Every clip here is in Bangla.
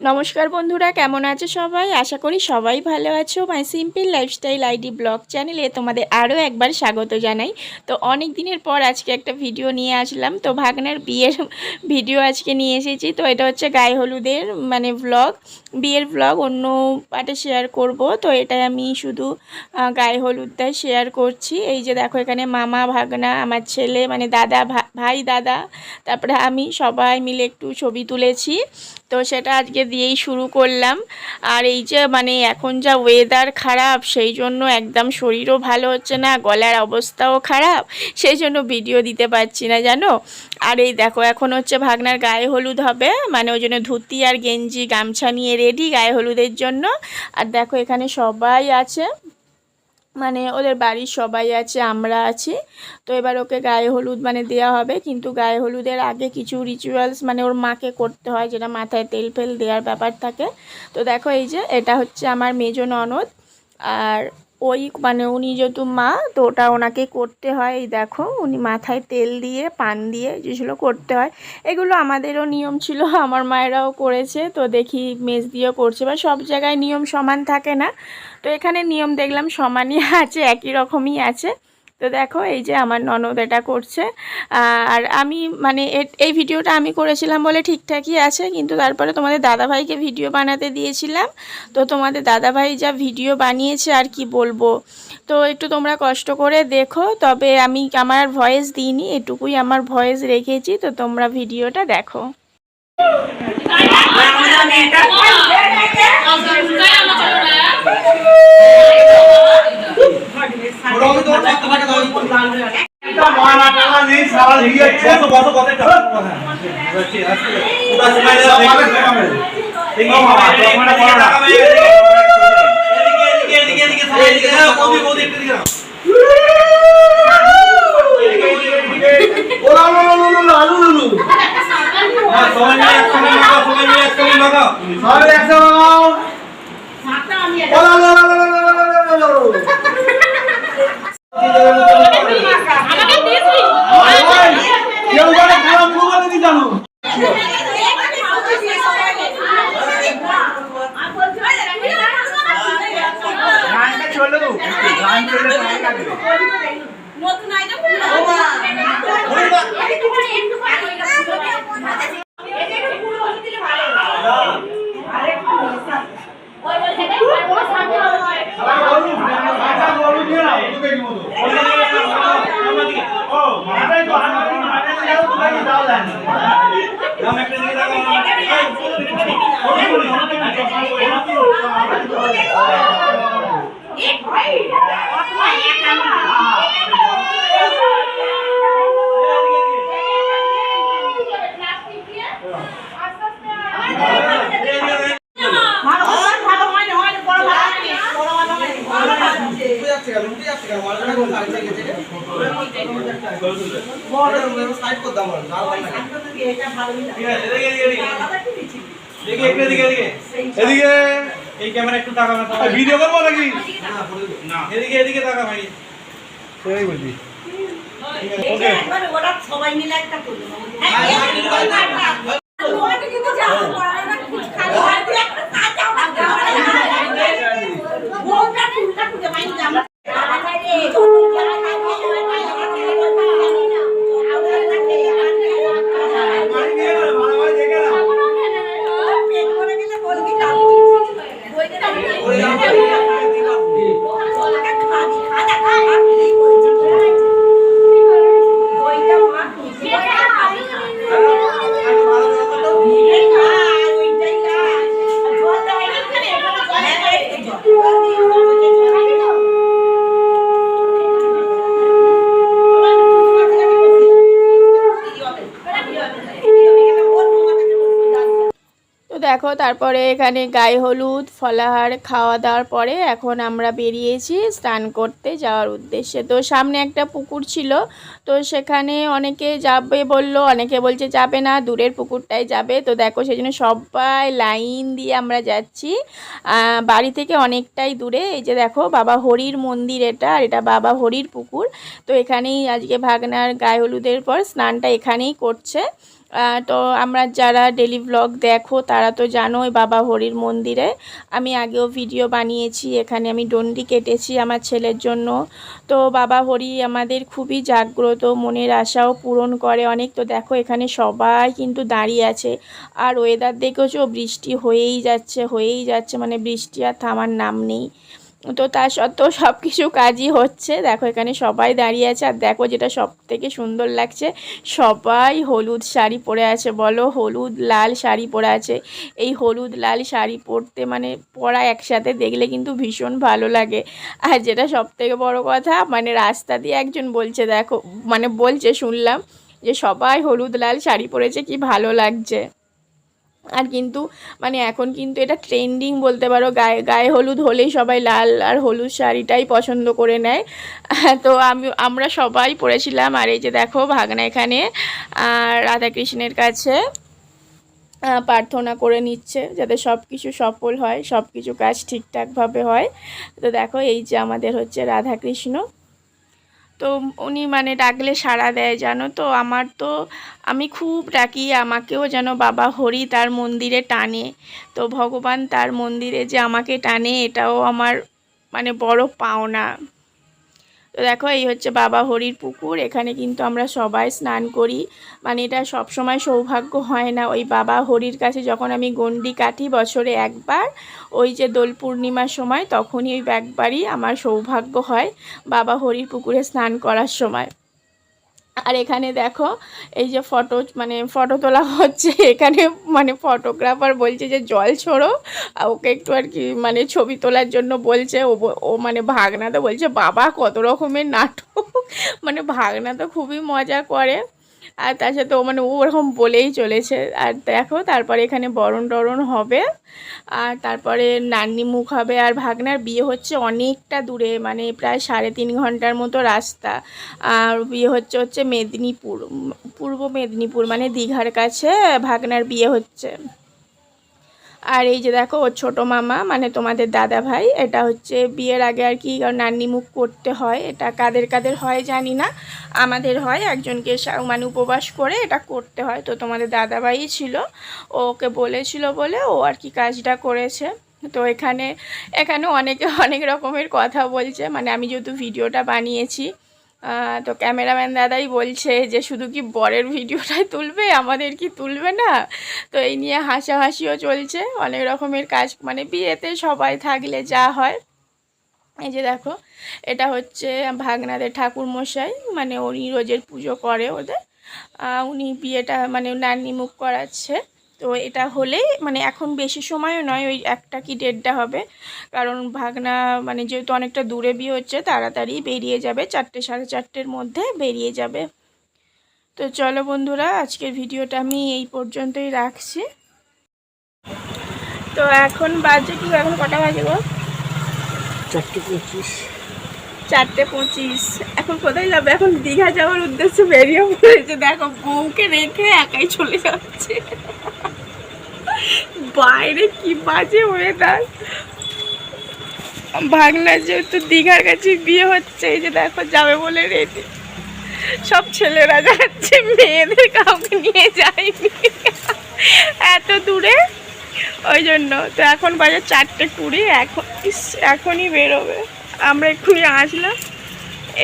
নমস্কার বন্ধুরা, কেমন আছো সবাই? আশা করি সবাই ভালো আছো। মাই সিম্পল লাইফস্টাইল আইডি ব্লগ চ্যানেলে তোমাদের আরও একবার স্বাগত জানাই। তো অনেক দিনের পর আজকে একটা ভিডিও নিয়ে আসলাম। তো ভাগনার বিয়ের ভিডিও আজকে নিয়ে এসেছি। তো এটা হচ্ছে গায়ে হলুদের ব্লগ, বিয়ের ব্লগ অন্য পার্টে শেয়ার করব। তো এটাই আমি শুধু গায়ে হলুদটাই শেয়ার করছি। এই যে দেখো, এখানে মামা, ভাগনা, আমার ছেলে দাদা, ভাই, দাদা, তারপরে আমি সবাই মিলে একটু ছবি তুলেছি। তো সেটা আজকে দিয়েই শুরু করলাম। আর এই যে এখন যা ওয়েদার খারাপ, সেই জন্য একদম শরীরও ভালো হচ্ছে না, গলার অবস্থাও খারাপ, সেই জন্য ভিডিও দিতে পারছি না জানো। আর এই দেখো, এখন হচ্ছে ভাগনার গায়ে হলুদ হবে, ওই জন্য ধুতি আর গেঞ্জি গামছা নিয়ে রেডি গায়ে হলুদের জন্য। আর দেখো এখানে সবাই আছে, ওদের বাড়ির সবাই আছে, আমরা আছি। তো এবার ওকে গায়ে হলুদ দেওয়া হবে, কিন্তু গায়ে হলুদের আগে কিছু রিচুয়ালস ওর মাকে করতে হয়, যেটা মাথায় তেল ফেল দেওয়ার ব্যাপার থাকে। তো দেখো, এই যে এটা হচ্ছে আমার মেজ ননদ। আর ওই উনি যেহেতু মা, তো ওটা ওনাকে করতে হয়। এই দেখো, উনি মাথায় তেল দিয়ে পান দিয়ে যেগুলো করতে হয়, এগুলো আমাদেরও নিয়ম ছিল, আমার মায়েরাও করেছে। তো দেখি মেজ দিয়েও করছে, বা সব জায়গায় নিয়ম সমান থাকে না। তো এখানে নিয়ম দেখলাম সমানই আছে, একই রকমই আছে। তো দেখো, এই যে আমার ননদ এটা করছে। আর আমি এই ভিডিওটা আমি করেছিলাম বলে ঠিকঠাকই আছে, কিন্তু তারপরে তোমাদের দাদাভাইকে ভিডিও বানাতে দিয়েছিলাম। তো তোমাদের দাদাভাই যা ভিডিও বানিয়েছে আর কি বলবো। তো একটু তোমরা কষ্ট করে দেখো, তবে আমি আমার ভয়েস দিইনি, এটুকুই আমার ভয়েস রেখেছি। তো তোমরা ভিডিওটা দেখো। এদিকে এই ক্যামেরা একটু তাকাও না, ভিডিও করবো নাকি? না, এদিকে এদিকে তাকা ভাই, সেটাই বলছি। ওকে, ওরা সবাই মিলে একটা করবে। দেখো, তারপরে এখানে গায়ে হলুদ ফলাহার খাওয়া দাওয়ার পরে এখন আমরা বেরিয়েছি স্নান করতে যাওয়ার উদ্দেশ্যে। তো সামনে একটা পুকুর ছিল, তো সেখানে অনেকে যাবে বললো, অনেকে বলছে যাবে না, দূরের পুকুরটাই যাবে। তো দেখো, সেই জন্য সবাই লাইন দিয়ে আমরা যাচ্ছি, বাড়ি থেকে অনেকটাই দূরে। এই যে দেখো, বাবা হরির মন্দির এটা, আর এটা বাবা হরির পুকুর। তো এখানেই আজকে ভাগনার গায়ে হলুদের পর স্নানটা এখানেই করছে। তো আমরা যারা ডেলি ব্লগ দেখো তারা তো জানোই বাবা হরির মন্দিরে আমি আগেও ভিডিও বানিয়েছি। এখানে আমি ডন্ডি কেটেছি আমার ছেলের জন্য। তো বাবা হরি আমাদের খুবই জাগ্রত, মনের আশাও পূরণ করে অনেক। তো দেখো এখানে সবাই কিন্তু দাঁড়িয়ে আছে, আর ওয়েদার দেখেছো বৃষ্টি হয়েই যাচ্ছে, মানে বৃষ্টি আর থামার নাম নেই। তো তার সত্ত্বেও সব কিছু কাজই হচ্ছে। দেখো এখানে সবাই দাঁড়িয়ে আছে, আর দেখো যেটা সব থেকে সুন্দর লাগছে, সবাই হলুদ শাড়ি পরে আছে। বলো, হলুদ লাল শাড়ি পরে আছে। এই হলুদ লাল শাড়ি পরতে মানে পরা একসাথে দেখলে কিন্তু ভীষণ ভালো লাগে। আর যেটা সব থেকে বড় কথা, মানে রাস্তা দিয়ে একজন বলছে, দেখো মানে বলছে শুনলাম যে সবাই হলুদ লাল শাড়ি পরেছে, কি ভালো লাগছে। আর কিন্তু মানে এখন কিন্তু এটা ট্রেন্ডিং বলতে পারো, গায়ে গায়ে হলুদ হলেই সবাই লাল আর হলুদ শাড়িটাই পছন্দ করে নেয়। তো আমরা সবাই পরেছিলাম। আর এই যে দেখো ভাগনা এখানে রাধাকৃষ্ণের কাছে প্রার্থনা করে নিচ্ছে যাতে সব কিছু সফল হয়, সব কিছু কাজ ঠিকঠাকভাবে হয়। তো দেখো এই যে আমাদের হচ্ছে রাধাকৃষ্ণ, তো উনি মানে ডাকলে সাড়া দেয় জানো তো। আমি খুব ডাকি, আমাকেও যেন বাবা হরি তার মন্দিরে টানে। তো ভগবান তার মন্দিরে যে আমাকে টানে, এটাও আমার মানে বড় পাওনা। তো দেখো এই হচ্ছে বাবা হরির পুকুর, এখানে কিন্তু আমরা সবাই স্নান করি। মানে এটা সব সময় সৌভাগ্য হয় না। ওই বাবা হরির কাছে যখন আমি গণ্ডি কাটি বছরে একবার, ওই যে দোল পূর্ণিমার সময়, তখনই ওই একবারই আমার সৌভাগ্য হয় বাবা হরির পুকুরে স্নান করার সময়। আর এখানে দেখো এই যে ফটো তোলা হচ্ছে এখানে, মানে ফটোগ্রাফার বলছে যে জল ছোড়ো, আর ওকে একটু আর কি মানে ছবি তোলার জন্য বলছে। ও মানে ভাগনা তো বলছে বাবা কত রকমের নাটক, মানে ভাগনা তো খুবই মজা করে। আর তার সাথে ও ওরকম বলেই চলেছে। আর দেখো তারপরে এখানে বরণ টরণ হবে, আর তারপরে নান্নি মুখ হবে। আর ভাগনার বিয়ে হচ্ছে অনেকটা দূরে, মানে প্রায় 3.5 ঘন্টার মতো রাস্তা। আর বিয়ে হচ্ছে মেদিনীপুর, পূর্ব মেদিনীপুর, মানে দীঘার কাছে ভাগনার বিয়ে হচ্ছে। আর এই যে দেখো ওর ছোটো মামা, মানে তোমাদের দাদা ভাই, এটা হচ্ছে বিয়ের আগে আর কি নান্নি মুখ করতে হয়। এটা কাদের কাদের হয় জানি না, আমাদের হয় একজনকে মানে উপবাস করে এটা করতে হয়। তো তোমাদের দাদা ভাই ছিল, ওকে বলেছিল বলে ও আর কি কাজটা করেছে। তো এখানে অনেকে অনেক রকমের কথা বলছে, মানে আমি যেহেতু ভিডিওটা বানিয়েছি, তো ক্যামেরাম্যান দাদাই বলছে যে শুধু কি বরের ভিডিওটাই তুলবে, আমাদের কি তুলবে না। তো এই নিয়ে হাসাহাসিও চলছে, অনেক রকমের কাজ, মানে বিয়েতে সবাই থাকলে যা হয়। এই যে দেখো এটা হচ্ছে ভাগনাদের ঠাকুর মশাই, মানে উনি রোজের পুজো করে ওদের। উনি বিয়েটা মানে নান্নি মুখ করাচ্ছে। তো এটা হলেই মানে এখন বেশি সময়ও নয়, ওই 1টা কি 1.5টা হবে, কারণ ভাগনা মানে যেহেতু অনেকটা দূরে বিয়ে হচ্ছে, তাড়াতাড়ি বেরিয়ে যাবে, 4টে 4:30-এর মধ্যে বেরিয়ে যাবে। তো চলো বন্ধুরা, আজকের ভিডিওটা আমি এই পর্যন্তই রাখছি। তো এখন বাজে কি, এখন কটা বাজে গো? 4:25। 4:25। এখন কোথায় যাবে? এখন দীঘা যাওয়ার উদ্দেশ্যে বেরিয়ে পড়েছে। দেখো বউকে রেখে একাই চলে যাচ্ছে। বাইরে কি বাজে ওয়েদার। ভাগনার যেহেতু দীঘার কাছে বিয়ে হচ্ছে, এই যে দেখো যাবে বলে রেডি। সব ছেলেরা যাচ্ছে, মেয়েদের কাউকে নিয়ে যায়নি এত দূরে, ওই জন্য। তো এখন বাজে 4:20, এখনই বেরোবে। আমরা এক্ষুনি আসলাম,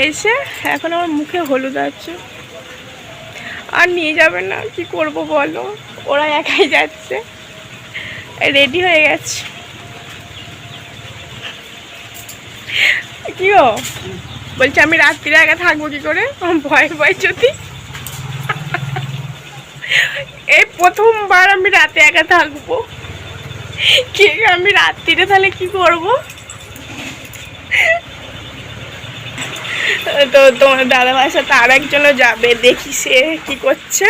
এসে এখন আমার মুখে হলুদ আছে, আর নিয়ে যাবে না, কি করব বলো, ওরা একাই যাচ্ছে। রেডি হয়ে গেছে। কি গো বলছে, আমি রাত্রিরে একা থাকবো কি করে, আমার ভয় যদি। এই প্রথমবার আমি রাতে একা থাকবো, কি আমি রাত্রিরে তাহলে কি করবো। তো তোমার দাদা ভাইয়ের সাথে আর একজনও যাবে, দেখি সে কি করছে।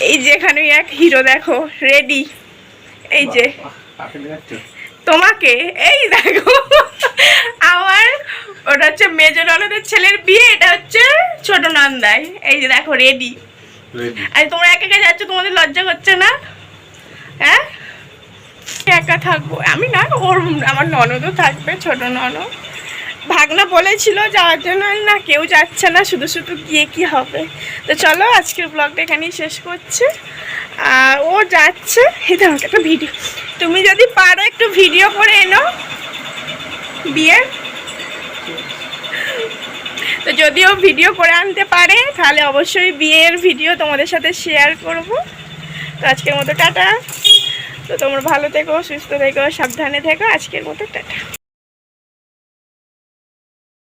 এই যে এখানে এক হিরো দেখো রেডি, এই যে তোমাকে, এই দেখো আমার, ওটা হচ্ছে মেজ ননদের ছেলের বিয়ে, এটা হচ্ছে ছোট নন্দাই। এই যে দেখো রেডি। আর তোমরা একা একা যাচ্ছ, তোমাদের লজ্জা করছে না? হ্যাঁ, একা থাকবো আমি না, আমার ননদও থাকবে, ছোট ননদ। ভাগনা বলেছিল যাওয়ার জন্য, না কেউ যাচ্ছে না, শুধু শুধু গিয়ে কি হবে। তো চলো আজকের ব্লগটা এখানেই শেষ করছি। আর ও যাচ্ছে, এই দেখো একটা ভিডিও, তুমি যদি পারো একটু ভিডিও করে এনো বিয়ের। তো যদিও ভিডিও করে আনতে পারে তাহলে অবশ্যই বিয়ের ভিডিও তোমাদের সাথে শেয়ার করব। তো আজকের মতো টাটা। তো তোমরা ভালো থেকো, সুস্থ থেকো, সাবধানে থেকো। আজকের মতো টাটা।